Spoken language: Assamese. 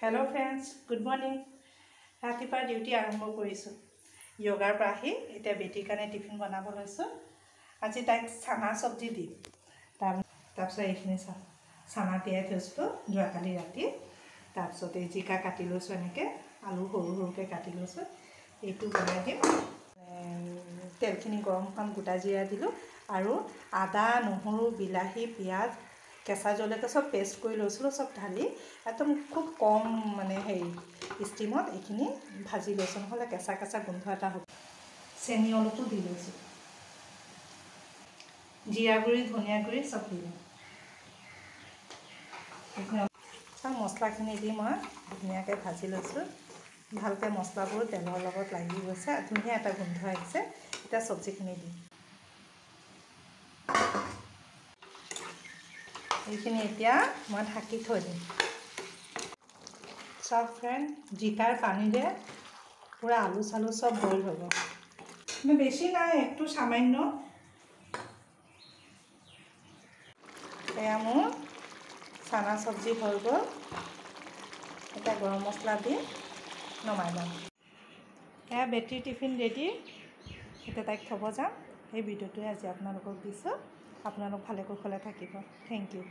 हेलो फ्रेंड्स गुड मॉर्निंग रातिपुৱা ডিউটি আৰম্ভ কৰিছো যোগাৰ পৰা আহি এতিয়া বেটিৰ কাৰণে টিফিন বনাব লৈছো আজি তাইক চানা সবজি দি তাৰপিছত এইখিনি চানা তিয়াই থৈছো যোৱাকালি ৰাতি তাৰপিছত এই জিকা কাটি লৈছো এনেকৈ আলু সৰু সৰুকৈ কাটি লৈছো এইটো বনাই দিম তেলখিনি গৰম কৰাম গোটা জিৰা দিলোঁ আৰু আদা নহৰু বিলাহী পিঁয়াজ কেঁচা জলকীয়া সব পেষ্ট কৰি লৈছিলোঁ সব ঢালি একদম খুব কম মানে হেৰি ষ্টিমত এইখিনি ভাজি লৈছোঁ নহ'লে কেঁচা কেঁচা গোন্ধ এটা হ'ব চেনি অলপো দি লৈছোঁ জিৰা গুড়ি ধনিয়া গুড়ি সব দিলোঁ মছলাখিনি দি মই ধুনীয়াকৈ ভাজি লৈছোঁ ভালকৈ মছলাবোৰ তেলৰ লগত লাগি গৈছে ধুনীয়া এটা গোন্ধ আহিছে এতিয়া চব্জিখিনি দিম এইখিনি এতিয়া মই ঢাকি থৈ দিম সব ফ্ৰেণ্ড জিকাৰ পানীৰে পুৰা আলু চালু সব বইল হ'ব মানে বেছি নাই একটু সামান্য এয়া মোৰ চানা সবজি হৈ গ'ল এতিয়া গৰম মছলা দি নমাই ল'ম এয়া বেটিৰ টিফিন ৰেডি এতিয়া তাইক থ'ব যাম সেই ভিডিঅ'টোৱে আজি আপোনালোকক দিছোঁ আপোনালোক ভালে কুশলে থাকিব থেংক ইউ